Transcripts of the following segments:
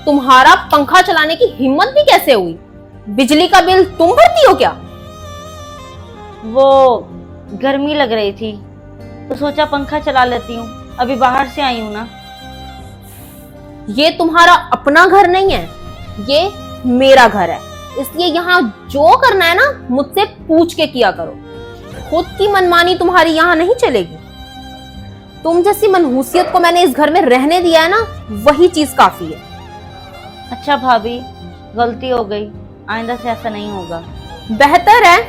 तुम्हारा पंखा चलाने की हिम्मत भी कैसे हुई? बिजली का बिल तुम भरती हो क्या? वो गर्मी लग रही थी तो सोचा पंखा चला लेती हूँ, अभी बाहर से आई हूँ ना। ये तुम्हारा अपना घर नहीं है, ये मेरा घर है, इसलिए यहाँ जो करना है ना मुझसे पूछ के किया करो। खुद की मनमानी तुम्हारी यहाँ नहीं चलेगी। तुम जैसी मनहूसियत को मैंने इस घर में रहने दिया है ना, वही चीज काफी है। अच्छा भाभी, गलती हो गई, आइंदा से ऐसा नहीं होगा। बेहतर है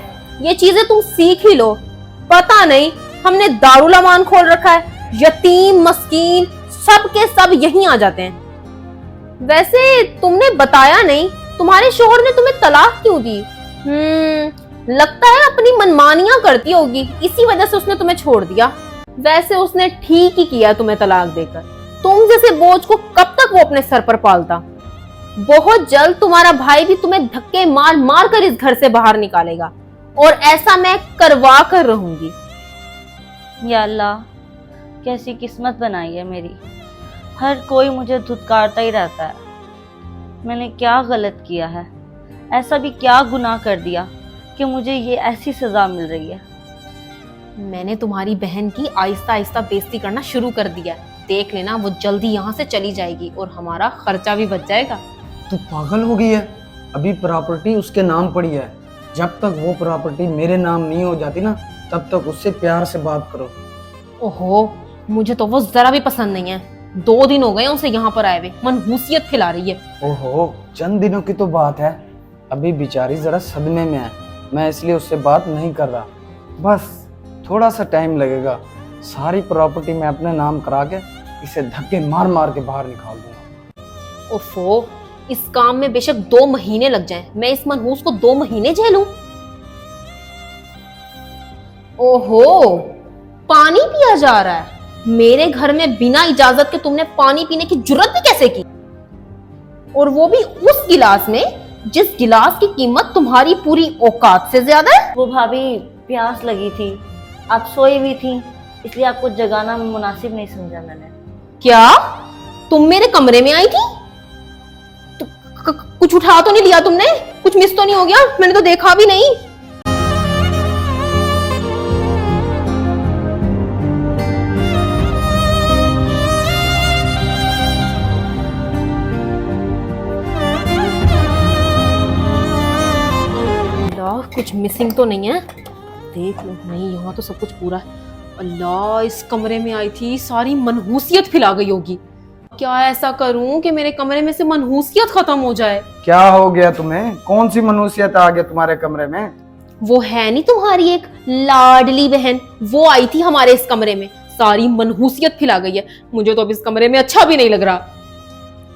ये चीजें तुम सीख ही लो। पता नहीं हमने दारुल अमान खोल रखा है, यतीम मस्कीन सब के सब यहीं आ जाते हैं। वैसे तुमने बताया नहीं तुम्हारे शोहर ने तुम्हें तलाक क्यों दी? लगता है अपनी मनमानियां करती होगी, इसी वजह से उसने तुम्हें छोड़ दिया। वैसे उसने ठीक ही किया तुम्हें तलाक देकर। तुम जैसे बोझ को कब तक वो अपने सर पर पालता? बहुत जल्द तुम्हारा भाई भी तुम्हें धक्के मार मार कर इस घर से बाहर निकालेगा, और ऐसा मैं करवा कर रहूंगी। या अल्लाह, कैसी किस्मत बनाई है मेरी। हर कोई मुझे धुतकारता ही रहता है। मैंने क्या गलत किया है? ऐसा भी क्या गुनाह कर दिया कि मुझे ये ऐसी सजा मिल रही है? मैंने तुम्हारी बहन की आहिस्ता आहिस्ता बेइज्जती करना शुरू कर दिया। देख लेना, वो जल्दी यहाँ से चली जाएगी और हमारा खर्चा भी बच जाएगा। तू पागल हो गई है? अभी प्रॉपर्टी उसके नाम पड़ी है। जब तक वो प्रॉपर्टी मेरे नाम नहीं हो जाती ना, तब तक उससे प्यार से बात करो। ओहो, मुझे तो वो जरा भी पसंद नहीं है। 2 दिन हो गए उसे यहाँ पर आए हुए, मनहूसियत खिला रही है। ओहो, चंद दिनों की तो बात है। अभी बेचारी जरा सदमे में है, मैं इसलिए उससे बात नहीं कर रहा। बस थोड़ा सा टाइम लगेगा, सारी प्रॉपर्टी मैं अपने नाम करा के इसे धक्के मार मार के बाहर निकाल दूंगा। ओफो, इस काम में बेशक 2 महीने लग जाएं, मैं इस मनहूस को 2 महीने झेलूं। ओहो, पानी पिया जा रहा है मेरे घर में बिना इजाजत के। तुमने पानी पीने की जुर्रत भी कैसे की? और वो भी उस गिलास में जिस गिलास की कीमत तुम्हारी पूरी औकात से ज्यादा है। वो भाभी, प्यास लगी थी, आप सोई हुई थी, इसलिए आपको जगाना मुनासिब नहीं समझा मैंने। क्या तुम मेरे कमरे में आई थी? कुछ उठा तो नहीं लिया तुमने? कुछ मिस तो नहीं हो गया? मैंने तो देखा भी नहीं। कुछ मिसिंग तो नहीं है? देख लो, नहीं यहाँ तो सब कुछ पूरा है। अल्लाह, इस कमरे में आई थी, सारी मनहूसियत फैला गई होगी। क्या ऐसा करूं कि मेरे कमरे में से मनहूसियत खत्म हो जाए? क्या हो गया तुम्हें? कौन सी मनहूसियत आ गई तुम्हारे कमरे में? वो है नहीं तुम्हारी एक लाडली बहन, वो आई थी हमारे इस कमरे में, सारी मनहूसियत फैला गई है। मुझे तो अब इस कमरे में अच्छा भी नहीं लग रहा।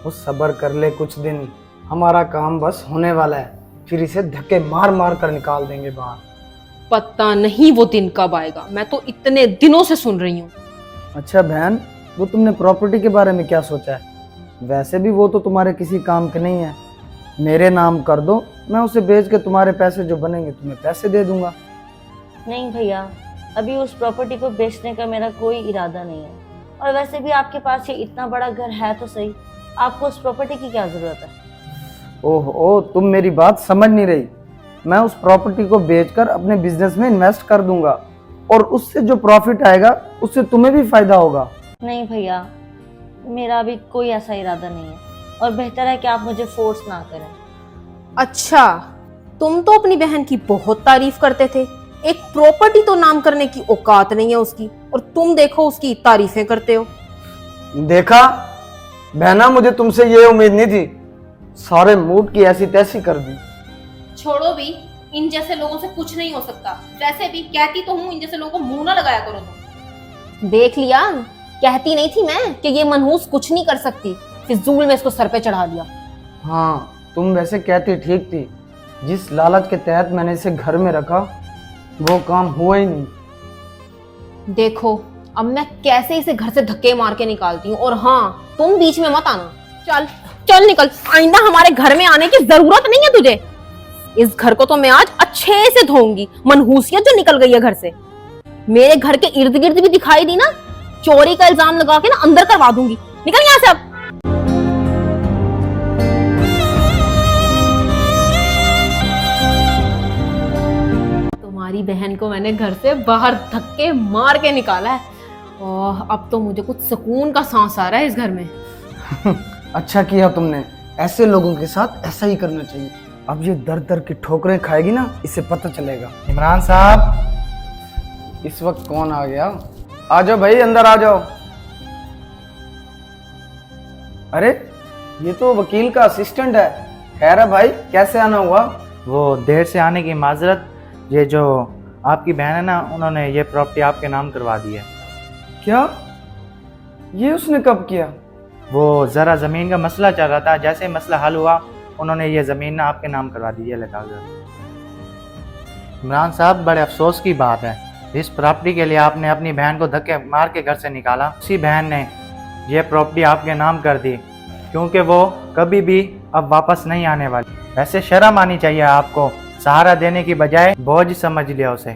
वो सब्र कर ले कुछ दिन, हमारा काम बस होने वाला है, फिर इसे धक्के मार मार कर निकाल देंगे बाहर। पता नहीं वो दिन कब आएगा, मैं तो इतने दिनों से सुन रही हूँ। अच्छा बहन, वो तुमने प्रॉपर्टी के बारे में क्या सोचा है? वैसे भी वो तो तुम्हारे किसी काम के नहीं है। मेरे नाम कर दो, मैं उसे बेच के तुम्हारे पैसे जो बनेंगे तुम्हें पैसे दे दूंगा। नहीं भैया, अभी उस प्रॉपर्टी को बेचने का मेरा कोई इरादा नहीं है। और वैसे भी आपके पास ये इतना बड़ा घर है तो सही, आपको उस प्रॉपर्टी की क्या जरूरत है? ओह, तुम मेरी बात समझ नहीं रही। मैं उस प्रॉपर्टी को बेचकर अपने बिजनेस में इन्वेस्ट कर दूंगा, और उससे जो प्रॉफिट आएगा उससे तुम्हें भी फायदा होगा। नहीं भैया, मेरा अभी कोई ऐसा इरादा नहीं है, और बेहतर है कि आप मुझे फोर्स ना करें। अच्छा, तुम तो अपनी बहन की बहुत तारीफ करते थे, एक प्रॉपर्टी तो नाम करने की औकात नहीं है उसकी, और तुम देखो उसकी तारीफें करते हो। देखा बहना, मुझे तुमसे ये उम्मीद नहीं थी, सारे मूड की ऐसी तैसी कर दी। छोड़ो भी, इन जैसे लोगों से कुछ नहीं हो सकता। वैसे भी कहती तो हूँ, इन जैसे लोगों को मुंह ना लगाया करो तुम। देख लिया, कहती नहीं थी मैं कि ये मनहूस कुछ नहीं कर सकती, फिजूल में इसको सर पे चढ़ा दिया। हाँ, तुम वैसे कहती ठीक थी। जिस लालच के तहत मैंने इसे घर में रखा, वो काम हुआ ही नहीं। देखो अब मैं कैसे इसे घर से धक्के मार के निकालती हूँ, और हाँ, तुम बीच में मत आना। चल चल निकल, आइंदा हमारे घर में आने की जरूरत नहीं है तुझे। इस घर को तो मैं आज अच्छे से धोऊंगी। मनहूसियत जो निकल गई है घर से, मेरे घर के इर्द गिर्द भी दिखाई दी ना, चोरी का इल्जाम लगा के ना अंदर करवा दूंगी। निकल यहाँ से अब। तुम्हारी बहन को मैंने घर से बाहर धक्के मार के निकाला है और अब तो मुझे कुछ सुकून का सांस आ रहा है इस घर में। अच्छा किया तुमने, ऐसे लोगों के साथ ऐसा ही करना चाहिए। अब ये दर दर की ठोकरें खाएगी ना, इसे पता चलेगा। इमरान साहब, इस वक्त कौन आ गया? आ जाओ भाई, अंदर आ जाओ। अरे ये तो वकील का असिस्टेंट है। खैर है भाई, कैसे आना हुआ? वो देर से आने की माजरत, ये जो आपकी बहन है ना, उन्होंने ये प्रॉपर्टी आपके नाम करवा दी है। क्या? ये उसने कब किया? वो ज़रा ज़मीन का मसला चल रहा था, जैसे ही मसला हल हुआ उन्होंने ये ज़मीन ना आपके नाम करवा दी है लगा कर। इमरान साहब, बड़े अफसोस की बात है, इस प्रॉपर्टी के लिए आपने अपनी बहन को धक्के मार के घर से निकाला। उसी बहन ने ये प्रॉपर्टी आपके नाम कर दी, क्योंकि वो कभी भी अब वापस नहीं आने वाली। वैसे शर्म आनी चाहिए आपको, सहारा देने की बजाय बोझ समझ लिया उसे।